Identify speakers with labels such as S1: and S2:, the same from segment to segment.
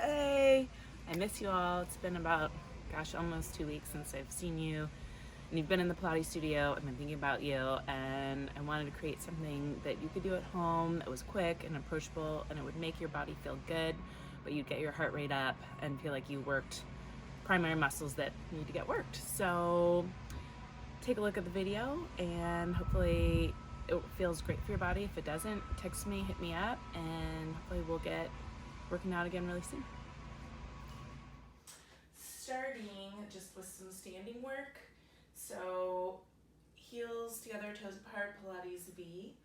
S1: Hey, I miss you all. It's been about, gosh, almost 2 weeks since I've seen you. And you've been in the Pilates studio. I've been thinking about you, and I wanted to create something that you could do at home that was quick and approachable, and it would make your body feel good, but you'd get your heart rate up and feel like you worked primary muscles that need to get worked. So take a look at the video, and hopefully it feels great for your body. If it doesn't, text me, hit me up, and hopefully we'll get working out again really soon. Starting just with some standing work. So heels together, toes apart, Pilates V.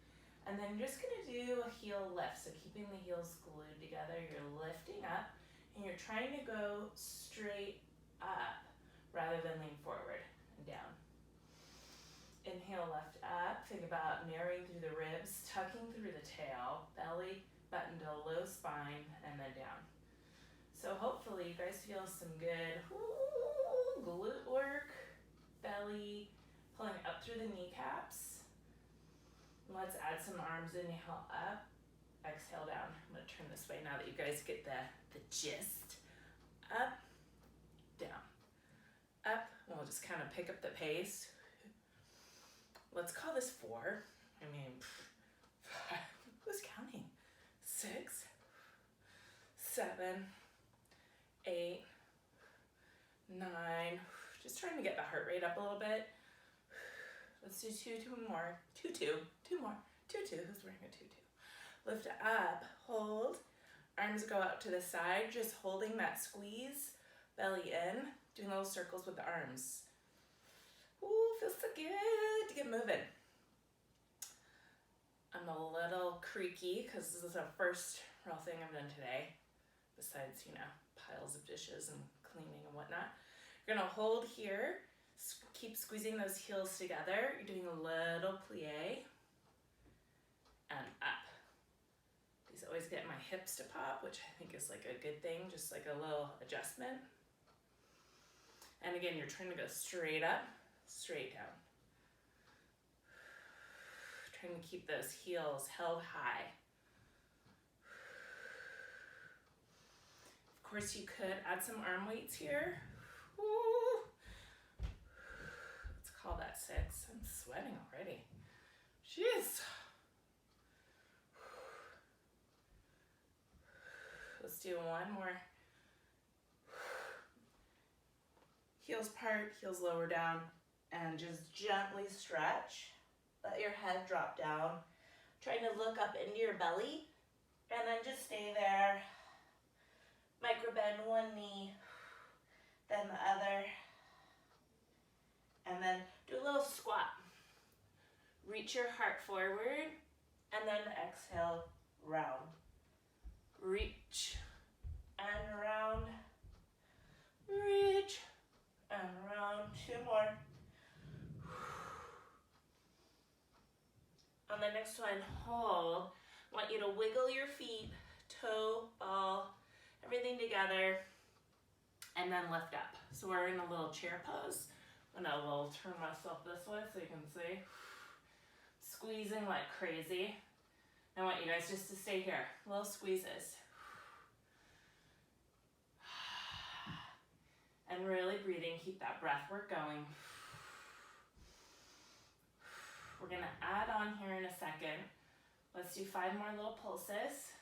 S1: And then you're just gonna do a heel lift. So keeping the heels glued together, you're lifting up and you're trying to go straight up rather than lean forward and down. Inhale, lift up. Think about narrowing through the ribs, tucking through the tail, belly button to low spine, and then down. So hopefully you guys feel some good glute work, belly, pulling up through the kneecaps. Let's add some arms. Inhale up, exhale down. I'm gonna turn this way now that you guys get the gist. Up, down, up. We'll just kind of pick up the pace. Let's call this 4. I mean, who's counting? 6, 7, 8, 9. Just trying to get the heart rate up a little bit. Let's do two more. Two more. 2. Who's wearing a 2? Lift up, hold. Arms go out to the side, just holding that squeeze. Belly in, doing little circles with the arms. Ooh, feels so good to get moving. I'm a little creaky because this is the first real thing I've done today, besides, piles of dishes and cleaning and whatnot. You're gonna hold here, keep squeezing those heels together. You're doing a little plie and up. These always get my hips to pop, which I think is like a good thing, just like a little adjustment. And again, you're trying to go straight up, straight down. Trying to keep those heels held high. Of course, you could add some arm weights here. Woo. Let's call that 6. I'm sweating already. Jeez. Let's do one more. Heels part, heels lower down, and just gently stretch. Let your head drop down. Trying to look up into your belly, and then just stay there. Micro bend one knee, then the other, and then do a little squat. Reach your heart forward, and then exhale, round. Reach and round. Reach and round. 2 more. On the next one, hold. I want you to wiggle your feet, toe, ball, everything together, and then lift up. So we're in a little chair pose. I'm gonna turn myself this way so you can see. Squeezing like crazy. I want you guys just to stay here. Little squeezes. And really breathing, keep that breath work going. We're gonna add on here in a second. Let's do 5 more little pulses.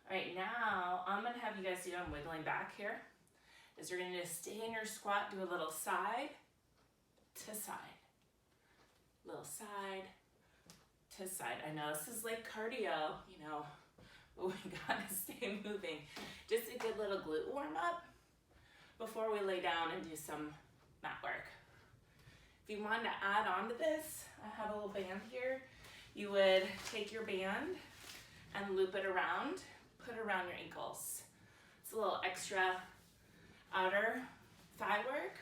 S1: All right, now I'm gonna have you guys do, I'm wiggling back here, is you're gonna just stay in your squat, do a little side to side. Little side to side. I know this is like cardio, but we gotta stay moving. Just a good little glute warm up before we lay down and do some mat work. If you wanted to add on to this, I have a little band here. You would take your band and loop it around, put it around your ankles. It's a little extra outer thigh work.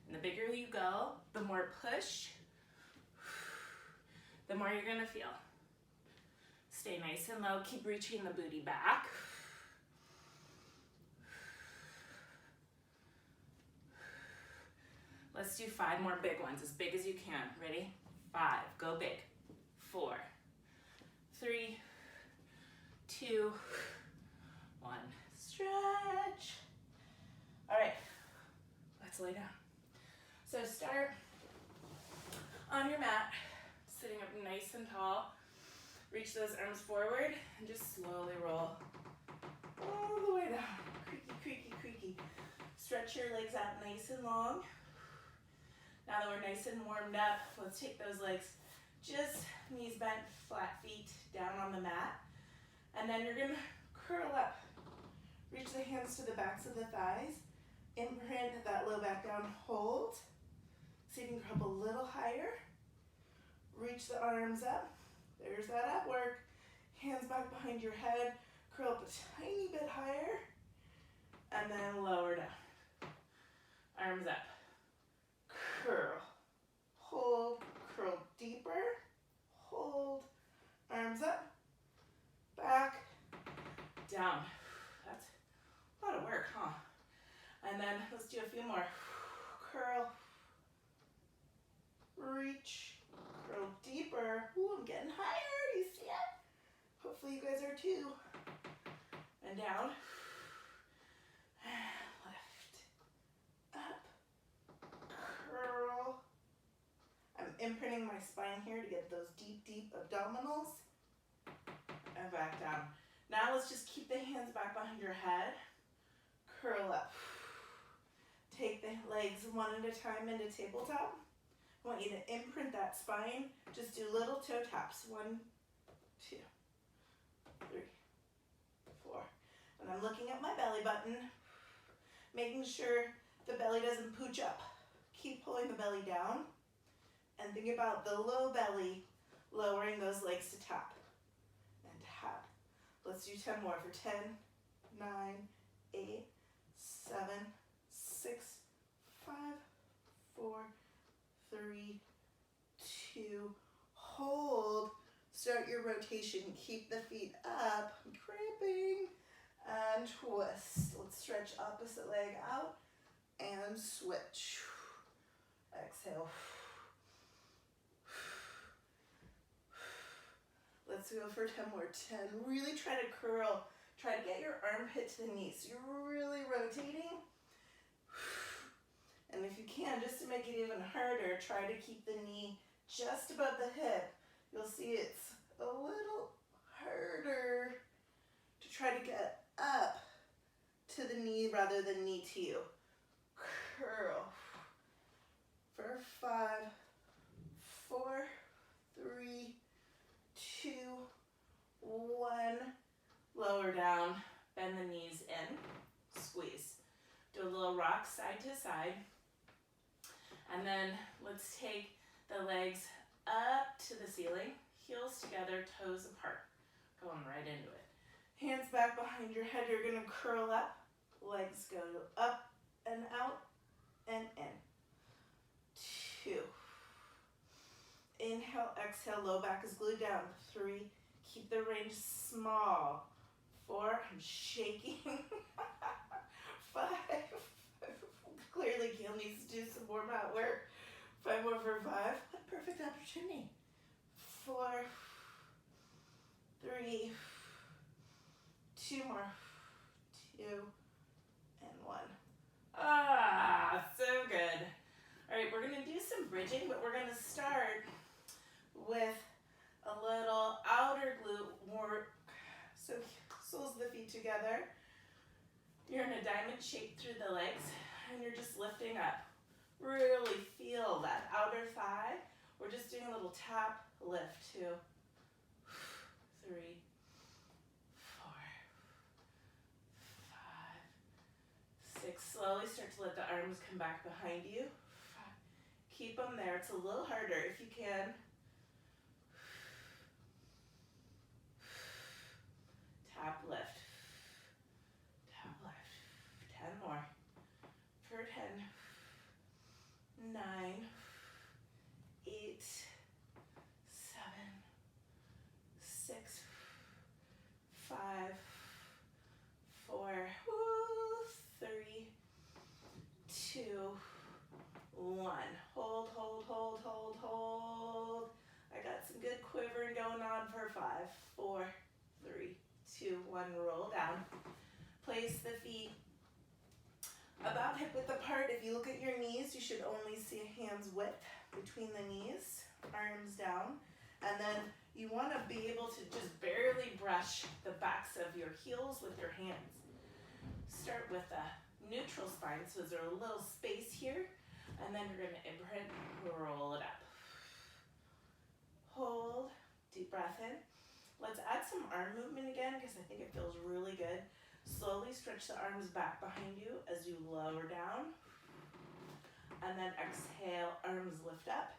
S1: And the bigger you go, the more push, the more you're gonna feel. Stay nice and low, keep reaching the booty back. Let's do 5 more big ones, as big as you can. Ready? 5, go big. 4, 3, 2, 1. Stretch. All right, let's lay down. So start on your mat, sitting up nice and tall. Reach those arms forward and just slowly roll all the way down. Creaky, creaky, creaky. Stretch your legs out nice and long. Now that we're nice and warmed up, let's take those legs just knees bent, flat feet down on the mat. And then you're gonna curl up. Reach the hands to the backs of the thighs. Imprint that low back down, hold. See if you can curl up a little higher. Reach the arms up. There's that up work. Hands back behind your head. Curl up a tiny bit higher. And then lower down. Arms up. Curl. Hold. Curl deeper. Hold. Arms up. Back. Down. That's a lot of work, huh? And then let's do a few more. Curl. Reach. Curl deeper. Ooh, I'm getting higher. Do you see it? Hopefully you guys are too. And down. Lift. Up. Curl. I'm imprinting my spine here to get those deep, deep abdominals. And back down. Now let's just keep the hands back behind your head. Curl up. Take the legs one at a time into tabletop. I want you to imprint that spine. Just do little toe taps. 1, 2, 3, 4. And I'm looking at my belly button, making sure the belly doesn't pooch up. Keep pulling the belly down. And think about the low belly, lowering those legs to tap. And tap. Let's do 10 more for 10, 9, 8, 7, 6, 5, 4, 3, 2, hold. Start your rotation. Keep the feet up. I'm cramping. And twist. Let's stretch opposite leg out and switch. Exhale. Let's go for 10 more. 10. Really try to curl. Try to get your armpit to the knee. So you're really rotating. And if you can, just to make it even harder, try to keep the knee just above the hip. You'll see it's a little harder to try to get up to the knee rather than knee to you. Curl. For 5, 4, 3, 2, 1. Lower down, bend the knees in, squeeze. Do a little rock side to side. And then let's take the legs up to the ceiling, heels together, toes apart. Going right into it. Hands back behind your head, you're gonna curl up. Legs go up and out and in. 2. Inhale, exhale, low back is glued down. 3, keep the range small. 4, I'm shaking. 5, clearly Gail needs to do some more mat work. 5 more for 5, what a perfect opportunity. 4, 3, 2 more, 2, and 1. Ah, so good. All right, we're gonna do some bridging, but we're gonna start with a little outer glute work. So soles of the feet together. You're in a diamond shape through the legs, and you're just lifting up. Really feel that outer thigh. We're just doing a little tap lift. 2, 3, 4, 5, 6. Slowly start to let the arms come back behind you. 5. Keep them there. It's a little harder if you can. Tap lift. Tap lift. 10 more. For 10. 9, 8, 7, 6, 5, 4, 3, 2, 1. the feet about hip width apart. If you look at your knees, you should only see hands width between the knees, arms down. And then you want to be able to just barely brush the backs of your heels with your hands. Start with a neutral spine, so there's a little space here, and then you're going to imprint, roll it up. Hold, deep breath in. Let's add some arm movement again because I think it feels really good. Slowly stretch the arms back behind you as you lower down. And then exhale, arms lift up.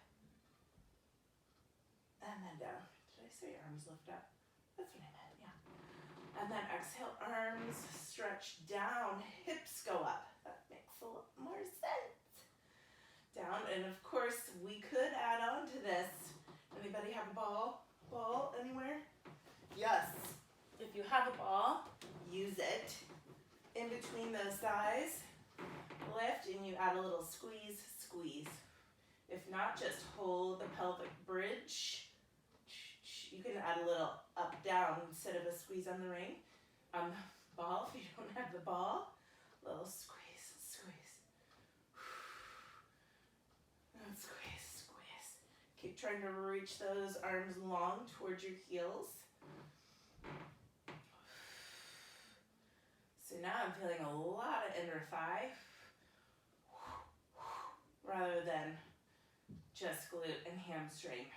S1: And then down. Did I say arms lift up? That's what I meant, yeah. And then exhale, arms stretch down, hips go up. That makes a lot more sense. Down, and of course, we could add on to this. Anybody have a ball? Ball anywhere? Yes. If you have a ball, use it in between those thighs. Lift, and you add a little squeeze, squeeze. If not, just hold the pelvic bridge. You can add a little up, down instead of a squeeze on the ring. Ball, if you don't have the ball, little squeeze, squeeze. And squeeze, squeeze. Keep trying to reach those arms long towards your heels. So now I'm feeling a lot of inner thigh rather than just glute and hamstring.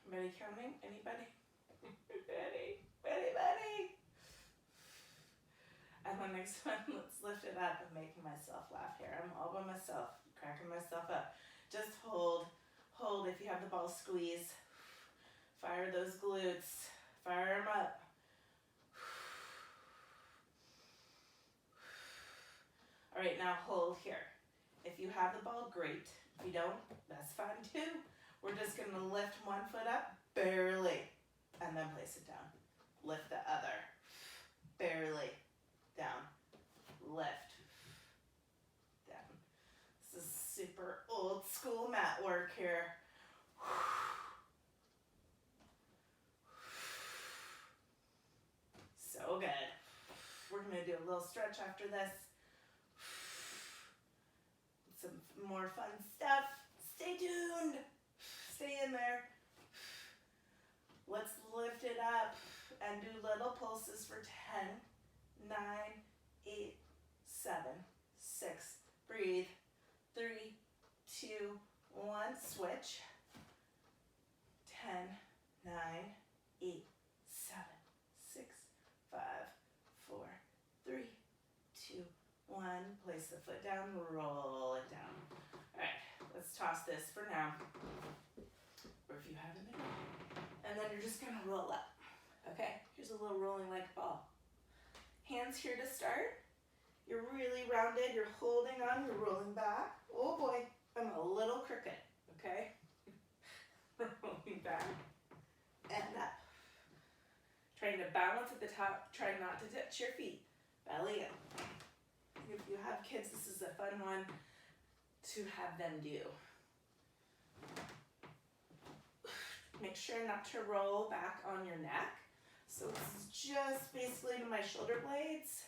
S1: Anybody counting? Anybody? Anybody? And the next one, let's lift it up. I'm making myself laugh here. I'm all by myself, cracking myself up. Just hold. Hold. If you have the ball, squeeze. Fire those glutes. Fire them up. All right, now hold here. If you have the ball, great. If you don't, that's fine too. We're just going to lift one foot up, barely, and then place it down. Lift the other, barely, down, lift, down. This is super old school mat work here. So good. We're going to do a little stretch after this. Some more fun stuff. Stay tuned. Stay in there. Let's lift it up and do little pulses for 10, 9, 8, 7, 6. Breathe. 3, 2, 1. Switch. 10, 9, 8, 7, 6, 5, 4, 3, 2, 1. Place the foot down. Roll it down. All right. Let's toss this for now. Or if you haven't been. And then you're just going to roll up. Okay? Here's a little rolling like ball. Hands here to start. You're really rounded. You're holding on. You're rolling back. Oh boy. I'm a little crooked. Okay? Rolling back. And up. Trying to balance at the top. Try not to touch your feet. Belly in. If you have kids, this is a fun one to have them do. Make sure not to roll back on your neck. So this is just basically to my shoulder blades,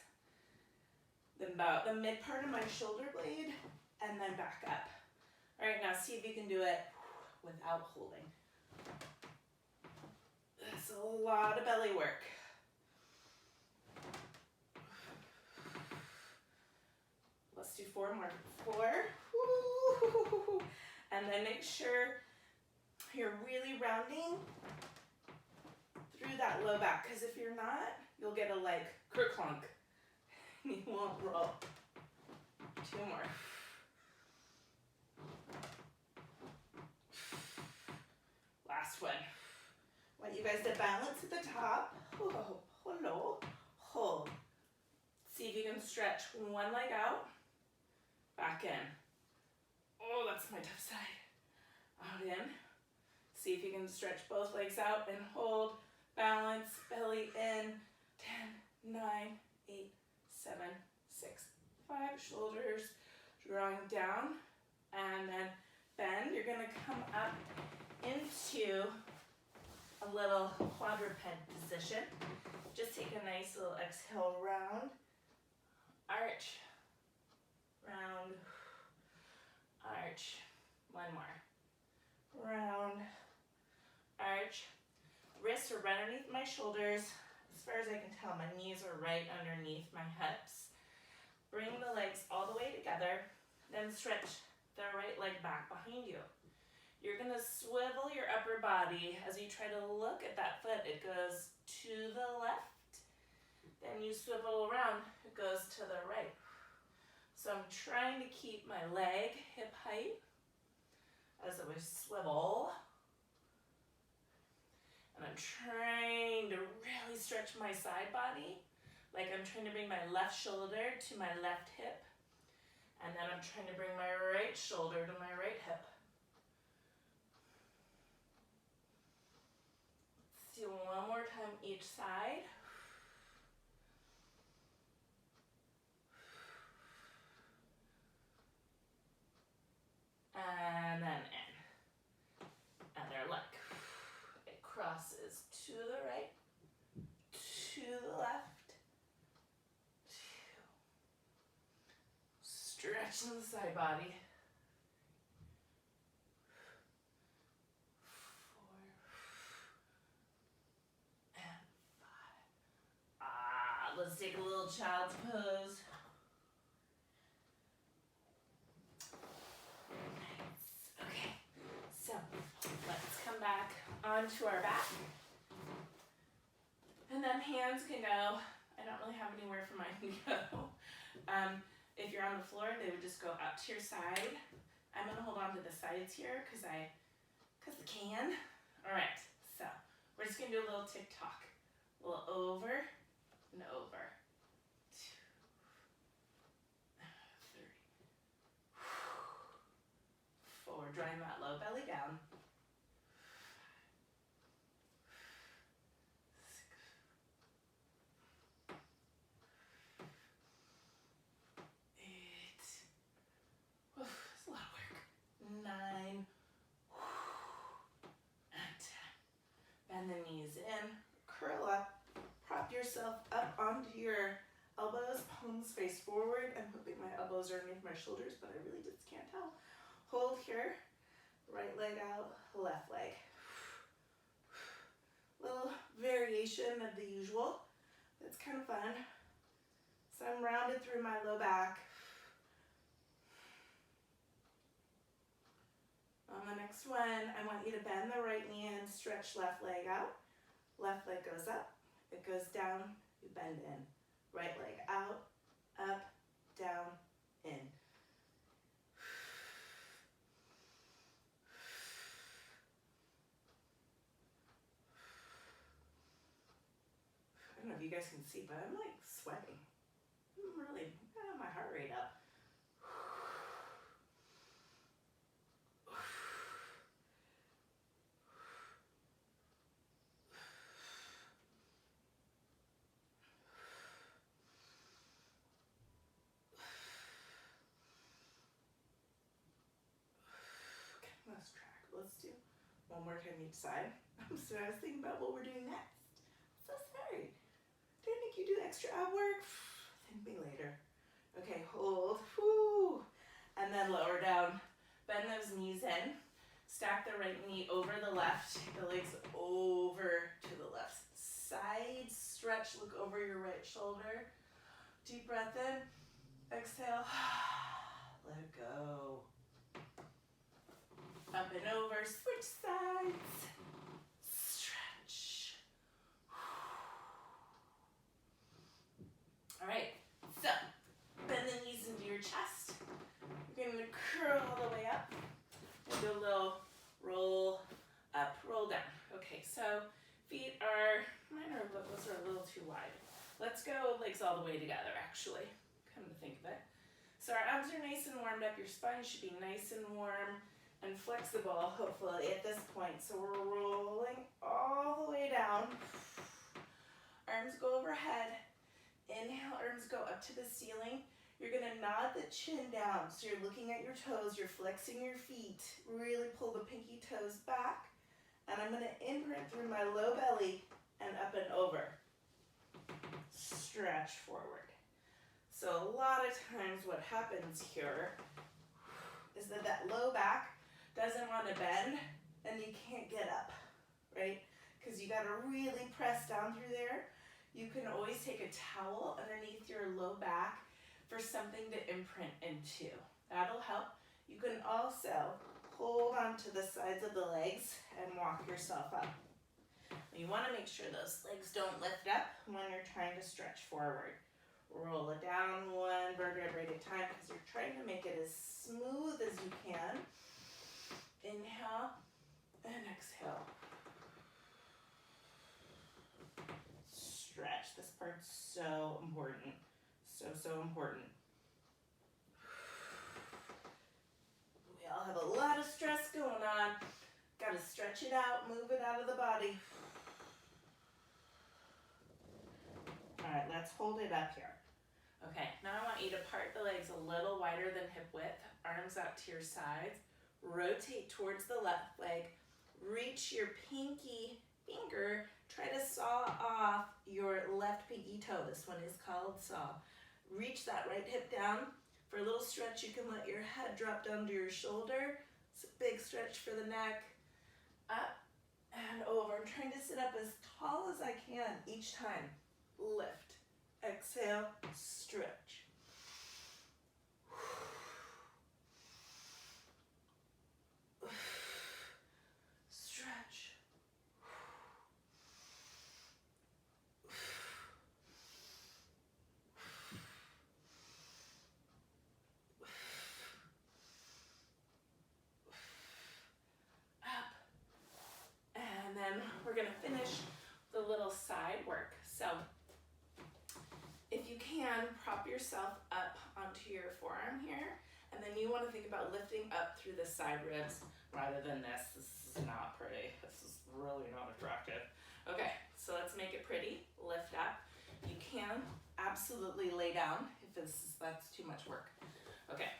S1: then about the mid part of my shoulder blade, and then back up. All right, now see if you can do it without holding. It's a lot of belly work. Let's do 4 more. 4. Woo. And then make sure you're really rounding through that low back, because if you're not, you'll get a leg kerclunk. You won't roll. 2 more. Last one. I want you guys to balance at the top. Oh, hello. Hold. See if you can stretch one leg out. Back in. Oh, that's my tough side. Out in. See if you can stretch both legs out and hold. Balance. Belly in. 10, 9, 8, 7, 6, 5. Shoulders drawing down. And then bend. You're going to come up into a little quadruped position. Just take a nice little exhale, round, arch, round, arch. One more. Round, arch. Wrists are right underneath my shoulders. As far as I can tell, my knees are right underneath my hips. Bring the legs all the way together, then stretch the right leg back behind you. You're gonna swivel your upper body as you try to look at that foot. It goes to the left, then you swivel around, it goes to the right. So I'm trying to keep my leg hip height as I swivel. And I'm trying to really stretch my side body, like I'm trying to bring my left shoulder to my left hip, and then I'm trying to bring my right shoulder to my right hip. Let's do one more time each side. And then in. Other leg. It crosses to the right, to the left, stretching the side body. 4 and 5. Let's take a little child's pose. Nice. Okay, so let's come back onto our back. And then hands can go. I don't really have anywhere for mine to go. If you're on the floor, they would just go out to your side. I'm gonna hold on to the sides here because I can. All right, so we're just gonna do a little tick-tock. A little over and over. 2, 3, 4. Drawing that low belly down. 9, and 10. Bend the knees in, curl up, prop yourself up onto your elbows, palms face forward. I'm hoping my elbows are underneath my shoulders, but I really just can't tell. Hold here, right leg out, left leg. Little variation of the usual. It's kind of fun. So I'm rounded through my low back. On the next one, I want you to bend the right knee and stretch left leg out. Left leg goes up, it goes down, you bend in. Right leg out, up, down, in. I don't know if you guys can see, but I'm like sweating. I'm really, I have my heart rate up. Let's track. Let's do one more time each side. I'm so I was thinking about what we're doing next. So sorry. Did I make you do extra ab work? Thank me later. Okay, hold. Whoo. And then lower down. Bend those knees in. Stack the right knee over the left. The legs over to the left side. Stretch. Look over your right shoulder. Deep breath in. Exhale. Let it go. Up and over, switch sides, stretch. All right, so bend the knees into your chest. You're gonna curl all the way up and do a little roll up, roll down. Okay, so feet are, mine are, those are a little too wide. Let's go legs all the way together, actually, come to think of it. So our arms are nice and warmed up, your spine should be nice and warm and flexible, hopefully, at this point. So we're rolling all the way down. Arms go overhead. Inhale, arms go up to the ceiling. You're gonna nod the chin down, so you're looking at your toes, you're flexing your feet, really pull the pinky toes back, and I'm gonna imprint through my low belly and up and over. Stretch forward. So a lot of times what happens here is that that low back doesn't want to bend and you can't get up, right? Because you got to really press down through there. You can always take a towel underneath your low back for something to imprint into. That'll help. You can also hold on to the sides of the legs and walk yourself up. You want to make sure those legs don't lift up when you're trying to stretch forward. Roll it down one vertebrae at a time because you're trying to make it as smooth as you can. Inhale and exhale. Stretch. This part's so important. So important. We all have a lot of stress going on. Got to stretch it out, move it out of the body. All right, let's hold it up here. Okay, now I want you to part the legs a little wider than hip width, arms out to your sides, rotate towards the left leg, reach your pinky finger, try to saw off your left pinky toe. This one is called saw. Reach that right hip down. For a little stretch, you can let your head drop down to your shoulder. It's a big stretch for the neck. Up and over. I'm trying to sit up as tall as I can each time. Lift, exhale, stretch. Stretch. Up. And then we're going to finish the little side work. So if you can, prop yourself up onto your forearm here, and then you want to think about lifting up through the side ribs rather than this. This is not pretty. This is really not attractive. Okay, so let's make it pretty. Lift up. You can absolutely lay down if that's too much work. Okay,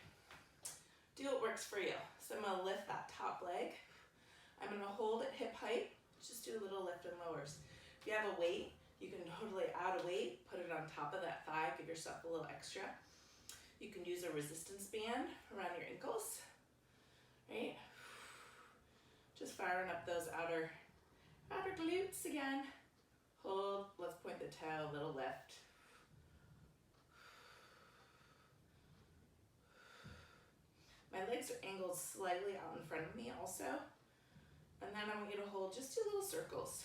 S1: do what works for you. So I'm going to lift that top leg. I'm going to hold at hip height. Just do a little lift and lowers. If you have a weight, you can totally add a weight, put it on top of that thigh, give yourself a little extra. You can use a resistance band around your ankles, right? Just firing up those outer glutes again. Hold, let's point the toe, little lift. My legs are angled slightly out in front of me also. And then I want you to hold just 2 little circles.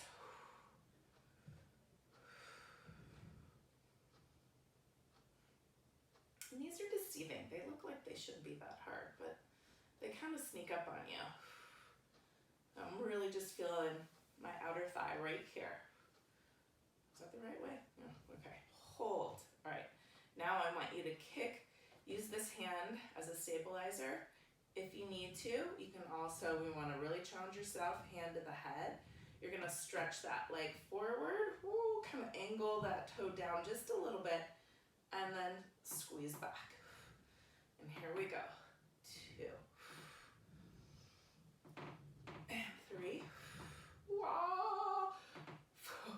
S1: And these are deceiving. They look like they shouldn't be that hard, but they kind of sneak up on you. I'm really just feeling my outer thigh right here. Is that the right way? No, okay. Hold. All right. Now I want you to kick. Use this hand as a stabilizer. If you need to, you can also, we want to really challenge yourself, hand to the head. You're going to stretch that leg forward. Woo, kind of angle that toe down just a little bit. And then squeeze back. And here we go. 2. And 3. Wow.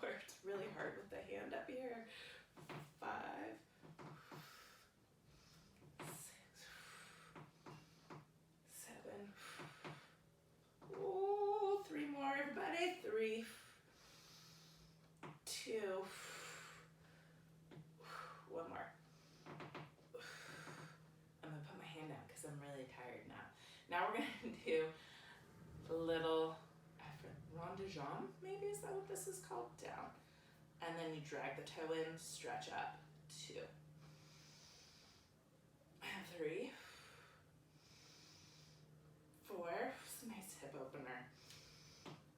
S1: 4. It's really hard with the hand up here. 5. 6. 7. Ooh, 3 more, everybody. 3. 2. 1 more. I'm going to put my hand down because I'm really tired now. Now we're going to do a little rond de jambe, maybe? Is that what this is called? Down. And then you drag the toe in, stretch up. 2. 3. 4. It's a nice hip opener.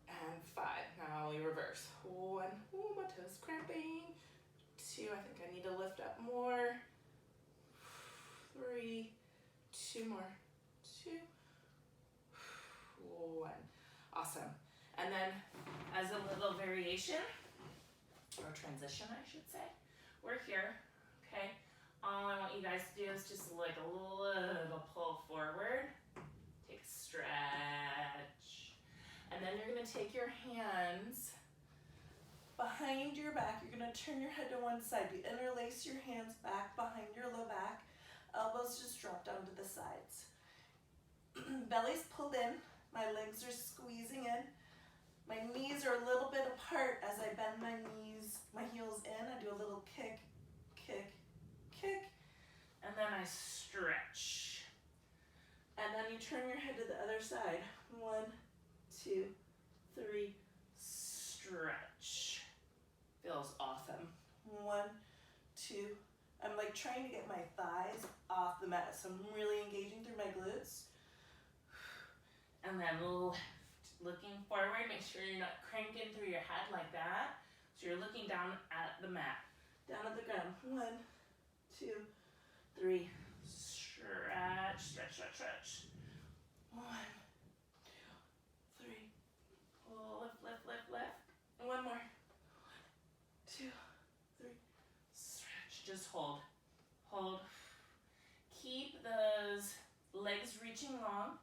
S1: And 5. Now we reverse. 1. Oh, my toe's cramping. 2. I think I need to lift up more. 3. 2 more. 2. 1. Awesome. And then as a little variation, or transition I should say, we're here, okay, All I want you guys to do is just like a little pull forward. Take a stretch. And then you're gonna take your hands behind your back. You're gonna turn your head to one side. You interlace your hands back behind your low back. Elbows just drop down to the sides. Belly's pulled in. My legs are squeezing in. My knees are a little bit apart as I bend my knees, my heels in. I do a little kick, kick, kick, and then I stretch. And then you turn your head to the other side. 1, 2, 3, stretch. Feels awesome. 1, 2. I'm like trying to get my thighs off the mat, so I'm really engaging through my glutes. And then lift, looking forward. Make sure you're not cranking through your head like that. So you're looking down at the mat, down at the ground. 1, 2, 3, stretch, stretch, stretch, stretch. 1, 2, 3, lift, lift, lift, lift. And one more. 1, 2, 3, stretch. Just hold, hold. Keep those legs reaching long.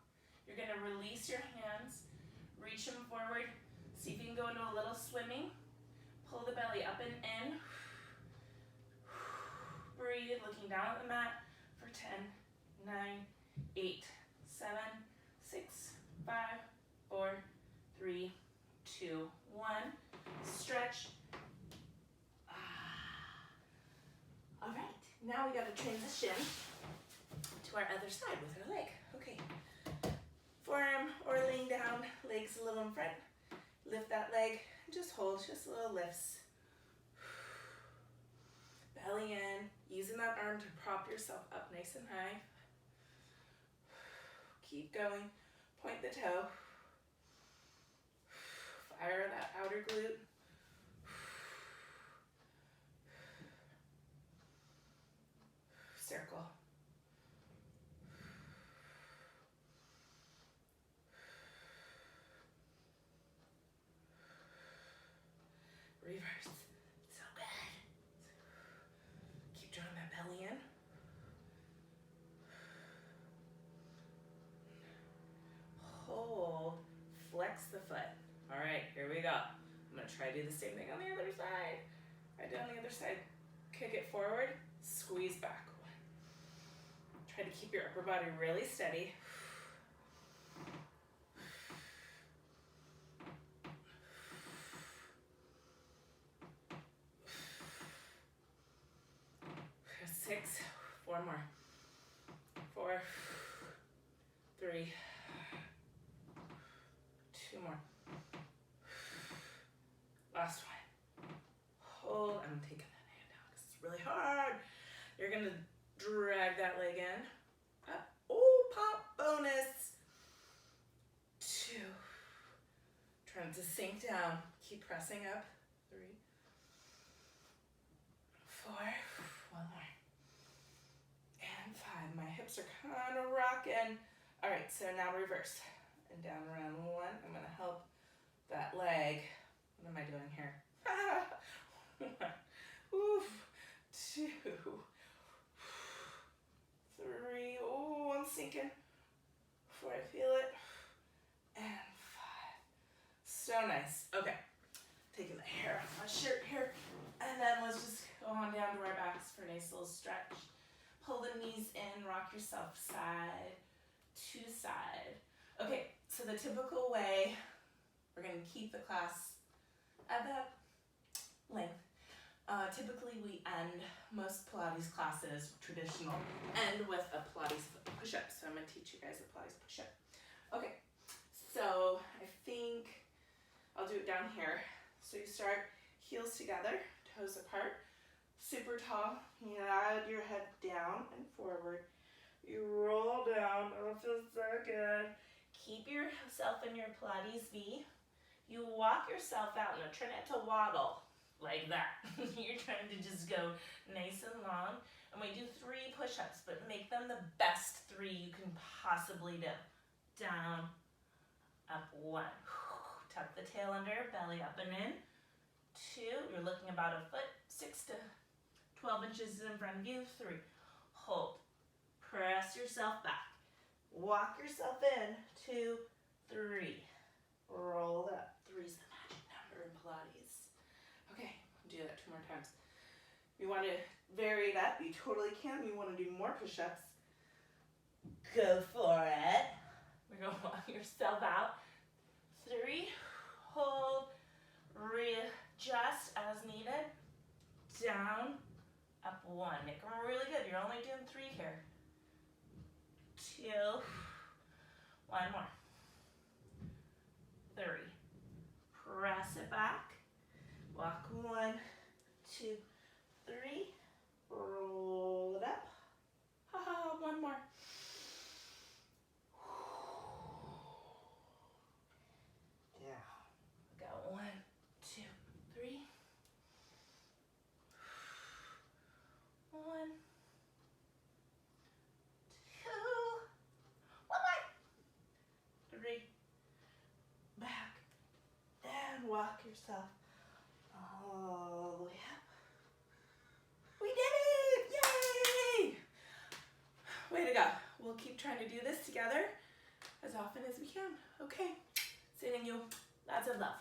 S1: You're gonna release your hands, reach them forward. See if you can go into a little swimming. Pull the belly up and in. Breathe, looking down at the mat for 10, 9, 8, 7, 6, 5, 4, 3, 2, 1. Stretch. All right, now we got to transition to our other side with our leg. Okay, forearm or laying down, legs a little in front. Lift that leg, just hold, just little lifts. Belly in, using that arm to prop yourself up nice and high. Keep going, point the toe. Fire that outer glute. Circle. Reverse. So good. Keep drawing that belly in. Hold. Flex the foot. All right, here we go. I'm going to try to do the same thing on the other side. Right down the other side. Kick it forward. Squeeze back. Try to keep your upper body really steady. Six, 4 more. 4, 3, 2 more. Last one. Hold. I'm taking that hand down because it's really hard. You're gonna drag that leg in. Up. Oh, pop bonus. 2. Trying to sink down. Keep pressing up. 3, 4. 1 more. And 5. My hips are kind of rocking. All right, so now reverse. And down around 1. I'm going to help that leg. What am I doing here? 1. Oof. 2. 3. Oh, I'm sinking. 4, I feel it. And 5. So nice. Okay. Taking the hair off my shirt here. And then let's just go on down to our backs for a nice little stretch. Pull the knees in, rock yourself side to side. Okay, so the typical way, we're going to keep the class at that length. Typically we end most Pilates classes, traditional, end with a Pilates push-up. So I'm going to teach you guys a Pilates push-up. Okay, so I think I'll do it down here. So you start heels together, toes apart, super tall. You nod your head down and forward. You roll down. Oh, it feels so good. Keep yourself in your Pilates V. You walk yourself out. Now try not to waddle like that. You're trying to just go nice and long. And we do 3 push-ups, but make them the best 3 you can possibly do. Down, up, 1. Tuck the tail under, belly up and in. 2, you're looking about a foot, 6 to 12 inches in front of you. 3, hold. Press yourself back. Walk yourself in, 2, 3. Roll it up. 3 is the magic number in Pilates. Okay, do that 2 more times. You want to vary it up, you totally can. You want to do more push-ups. Go for it. We're going to walk yourself out. 3, hold, readjust as needed. Down, up 1. Make them really good. You're only doing 3 here. 2, 1 more. 3. Press it back. Walk 1, 2, 3. Roll it up. Ha, 1 more. Down. Go 1, 2, 3. 1, 2. 1 more. 3. Back. And walk yourself all the way up. We did it! Yay! Way to go. We'll keep trying to do this together as often as we can. Okay. Sending you lots of love.